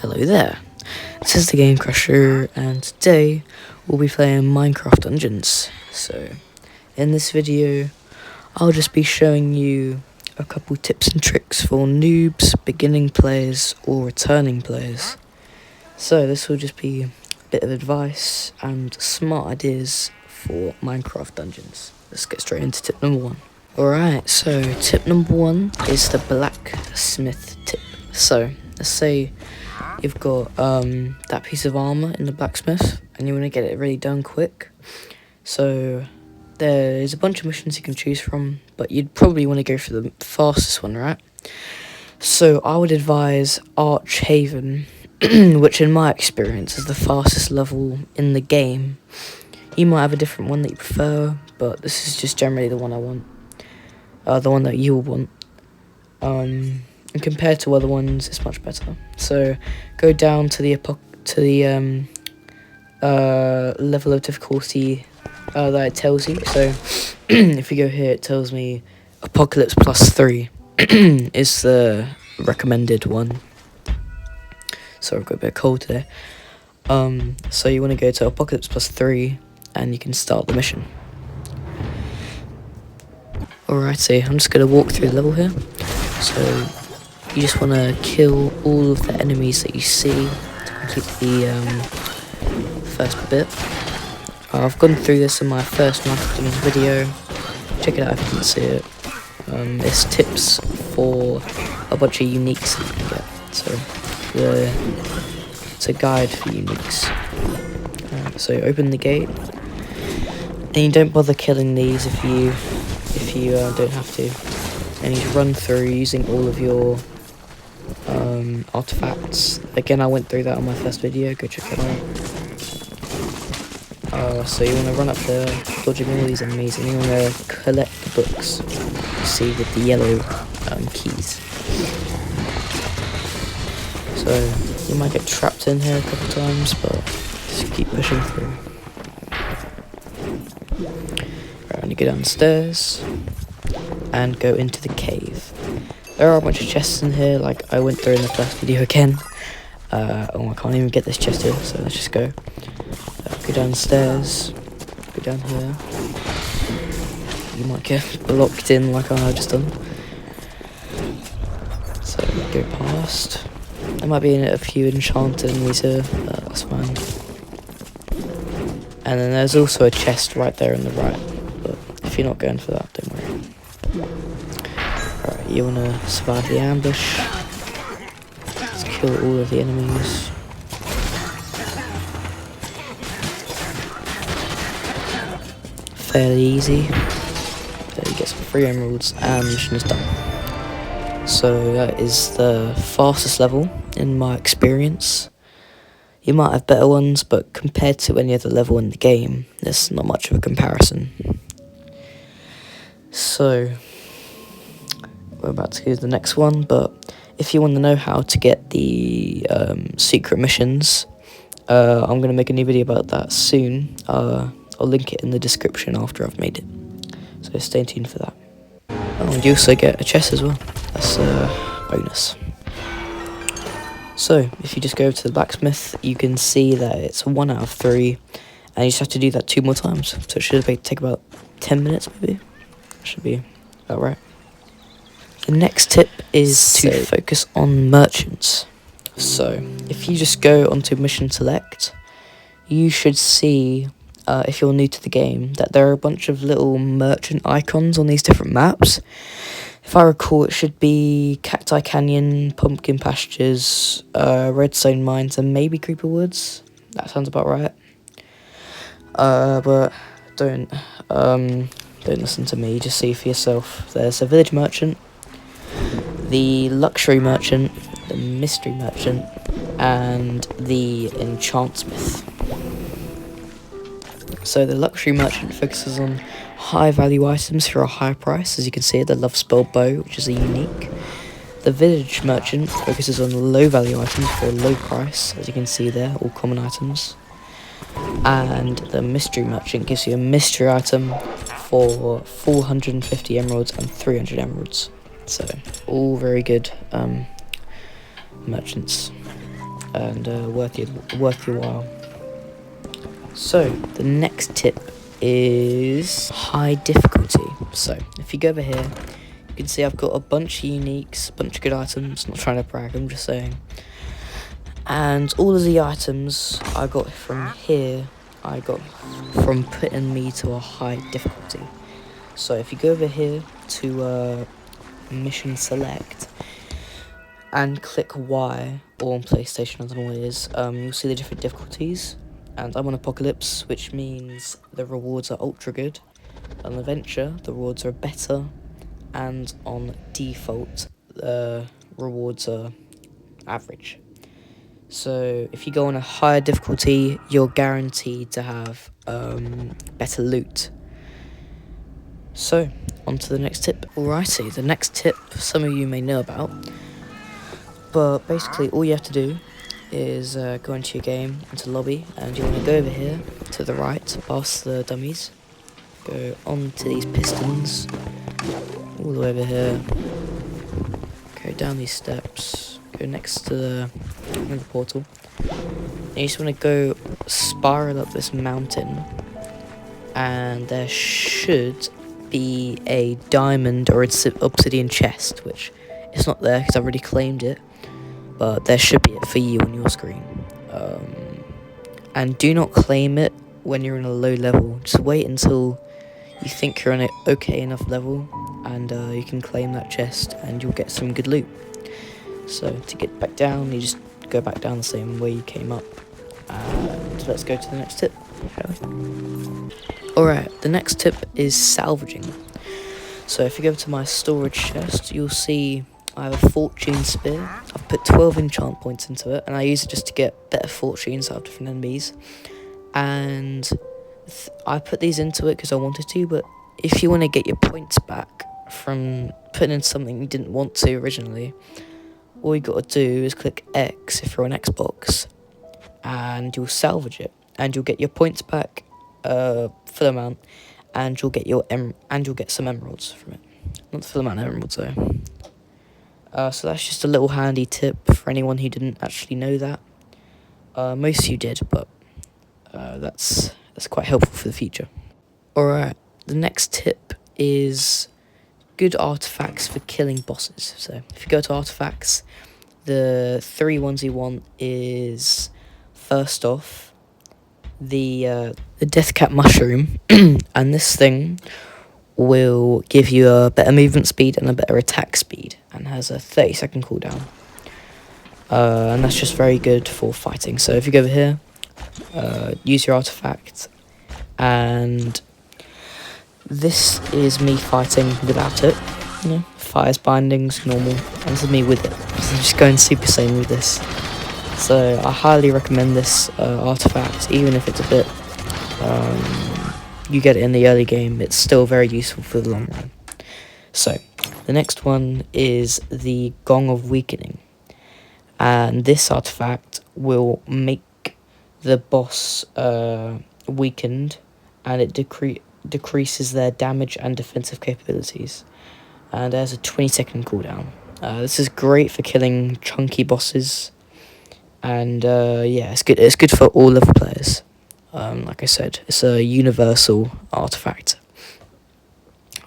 Hello there, this is the Game Crusher, and today we'll be playing Minecraft Dungeons. So, in this video, I'll just be showing you a couple tips and tricks for noobs, beginning players, or returning players. So, this will just be a bit of advice and smart ideas for Minecraft Dungeons. Let's get straight into tip number 1. Alright, so tip number 1 is the blacksmith tip. So, let's say you've got that piece of armor in the blacksmith and you want to get it really done quick. So there's a bunch of missions you can choose from, but you'd probably want to go for the fastest one, right? So I would advise Archhaven, which in my experience is the fastest level in the game. You might have a different one that you prefer, but this is just generally the one I want. The one that you'll want. And compared to other ones, it's much better. So go down to the level of difficulty that it tells you. So if you go here, it tells me Apocalypse plus 3 is the recommended one. So I've got a bit of cold today. So you want to go to Apocalypse plus 3 and you can start the mission. Alrighty, I'm just going to walk through the level here. So you just want to kill all of the enemies that you see to complete the first bit. I've gone through this in my first Minecraft video. Check it out if you didn't see it. It's tips for a bunch of uniques that you can get. So it's a guide for uniques. So open the gate. And you don't bother killing these if you don't have to. And you run through using all of your artifacts. Again, I went through that on my first video, go check it out. So you want to run up there, dodging all these enemies, and you want to collect the books you see with the yellow keys. So you might get trapped in here a couple times, but just keep pushing through. Right, and you go downstairs and go into the cave. There are a bunch of chests in here, like I went through in the first video again. Oh, I can't even get this chest here, so let's just go. Go downstairs, go down here. You might get blocked in like I just done. So go past. There might be a few enchanted enemies here, that's fine. And then there's also a chest right there on the right, but if you're not going for that, don't worry. Alright, you want to survive the ambush. Let's kill all of the enemies. Fairly easy. There you get some free emeralds and the mission is done. So that is the fastest level in my experience. You might have better ones, but compared to any other level in the game, there's not much of a comparison. So we're about to go to the next one, but if you want to know how to get the secret missions, I'm going to make a new video about that soon. I'll link it in the description after I've made it, so stay tuned for that. Oh, and you also get a chest as well, that's a bonus. So if you just go to the blacksmith, you can see that it's 1 out of 3, and you just have to do that 2 more times, so it should take about 10 minutes maybe. Should be about right. The next tip is to focus on merchants. So if you just go onto mission select, you should see, if you're new to the game, that there are a bunch of little merchant icons on these different maps. If I recall, it should be Cacti Canyon, Pumpkin Pastures, Redstone Mines, and maybe Creeper Woods. That sounds about right. But don't listen to me, just see for yourself. There's a village merchant, the luxury merchant, the mystery merchant, and the enchantsmith. So the luxury merchant focuses on high value items for a high price, as you can see the love spell bow, which is a unique. The village merchant focuses on low value items for a low price, as you can see there, all common items. And the mystery merchant gives you a mystery item for 450 emeralds and 300 emeralds. So all very good merchants. and worth your while. So the next tip is high difficulty. So if you go over here, you can see I've got a bunch of uniques, a bunch of good items. Not trying to brag, I'm just saying. And all of the items I got from here, I got from putting me to a high difficulty. So if you go over here to mission select and click Y, or on PlayStation, I don't know what it is, you'll see the different difficulties. And I'm on Apocalypse, which means the rewards are ultra good. On Adventure, the rewards are better. And on Default, the rewards are average. So if you go on a higher difficulty, you're guaranteed to have better loot. So, on to the next tip. Alrighty, the next tip some of you may know about. But basically all you have to do is go into your game, into lobby, and you want to go over here to the right, past the dummies. Go onto these pistons, all the way over here. Go down these steps, go next to the portal. And you just want to go spiral up this mountain, and there should be a diamond or obsidian chest, which it's not there because I've already claimed it, but there should be it for you on your screen. And do not claim it when you're in a low level. Just wait until you think you're on an okay enough level, and you can claim that chest and you'll get some good loot. So to get back down, you just go back down the same way you came up. And let's go to the next tip, shall we? Alright, the next tip is salvaging. So if you go to my storage chest, you'll see I have a fortune spear. I've put 12 enchant points into it, and I use it just to get better fortunes out of different enemies. And I put these into it because I wanted to, but if you want to get your points back from putting in something you didn't want to originally, all you got to do is click X if you're on Xbox, and you'll salvage it, and you'll get your points back full amount, and you'll get some emeralds from it. Not the full amount of emeralds though. So that's just a little handy tip for anyone who didn't actually know that. Most of you did, but that's quite helpful for the future. Alright, the next tip is good artifacts for killing bosses. So if you go to artifacts, the 3 ones you want is, first off, the Deathcap mushroom, and this thing will give you a better movement speed and a better attack speed, and has a 30-second cooldown. And that's just very good for fighting. So if you go over here, use your artifact, and this is me fighting without it. You know, fires, bindings, normal, and this is me with it. So I'm just going Super Saiyan with this. So I highly recommend this artifact, even if it's a bit you get it in the early game, it's still very useful for the long run. So the next one is the Gong of Weakening, and this artifact will make the boss weakened, and it decreases their damage and defensive capabilities, and there's a 20-second cooldown. This is great for killing chunky bosses, and yeah, it's good for all level players. Like I said, it's a universal artifact.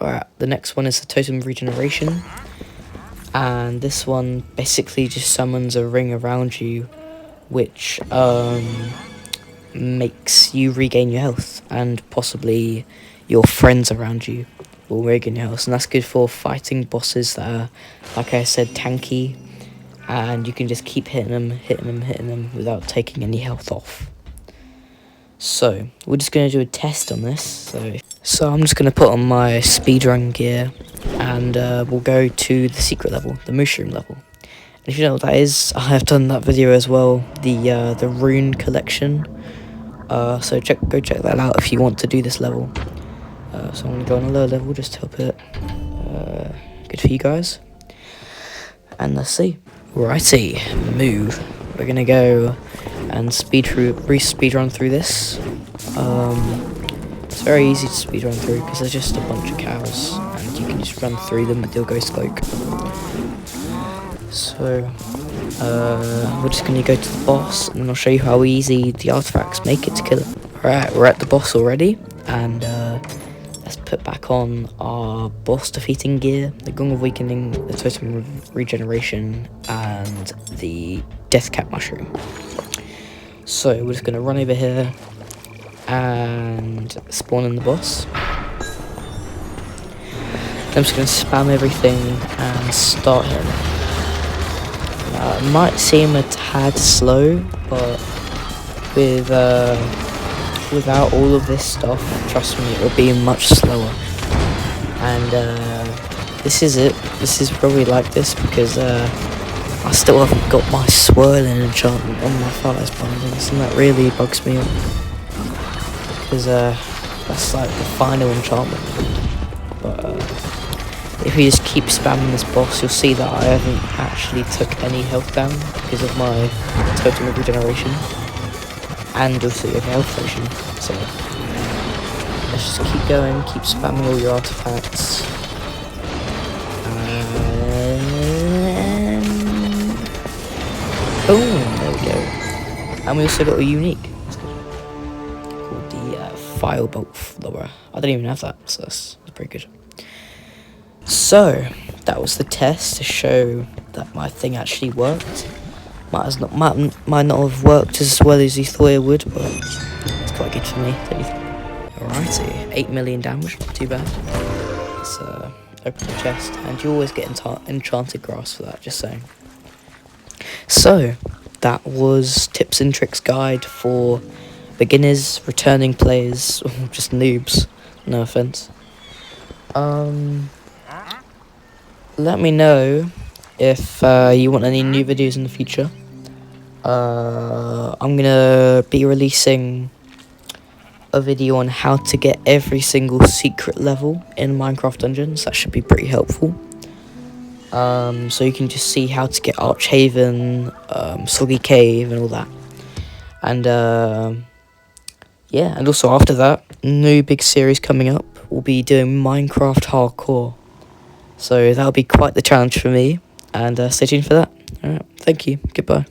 Alright, the next one is the Totem of Regeneration, and this one basically just summons a ring around you, which makes you regain your health, and possibly your friends around you will regain your health, and that's good for fighting bosses that are, like I said, tanky, and you can just keep hitting them without taking any health off. So we're just going to do a test on this. So I'm just going to put on my speedrun gear, and we'll go to the secret level, the mushroom level. And if you know what that is, I have done that video as well, the rune collection. So go check that out if you want to do this level. So I'm going to go on a lower level just to help it good for you guys. And let's see. Righty, move. We're going to go and speedrun through this. It's very easy to speedrun through because there's just a bunch of cows and you can just run through them with your ghost cloak. So we're just going to go to the boss, and I'll show you how easy the artifacts make it to kill it. Alright, we're at the boss already, and let's put back on our boss defeating gear, the Gong of Weakening, the Totem of Regeneration, and the Death Cap Mushroom. So we're just going to run over here and spawn in the boss. I'm just going to spam everything and start him. It might seem a tad slow, but without all of this stuff, trust me, it will be much slower. And this is it. This is probably like this because I still haven't got my swirling enchantment on my Fires Bindings, and that really bugs me up. Because that's like the final enchantment. But if you just keep spamming this boss, you'll see that I haven't actually took any health down because of my Totem of Regeneration. And also your health potion. So let's just keep going, keep spamming all your artifacts. And boom, there we go. And we also got a unique. That's good. Called the Firebolt Thrower. I don't even have that, so that's pretty good. So that was the test to show that my thing actually worked. Might not have worked as well as you thought it would, but it's quite good for me, don't you think? Alrighty, 8 million damage, not too bad. Let's open the chest, and you always get enchanted grass for that, just saying. So, that was tips and tricks guide for beginners, returning players, or just noobs, no offense. Let me know if you want any new videos in the future. I'm gonna be releasing a video on how to get every single secret level in Minecraft Dungeons. That should be pretty helpful. So you can just see how to get Archhaven, Soggy Cave, and all that. And yeah, and also after that, new big series coming up. We'll be doing Minecraft Hardcore. So that'll be quite the challenge for me. And stay tuned for that. Alright, thank you. Goodbye.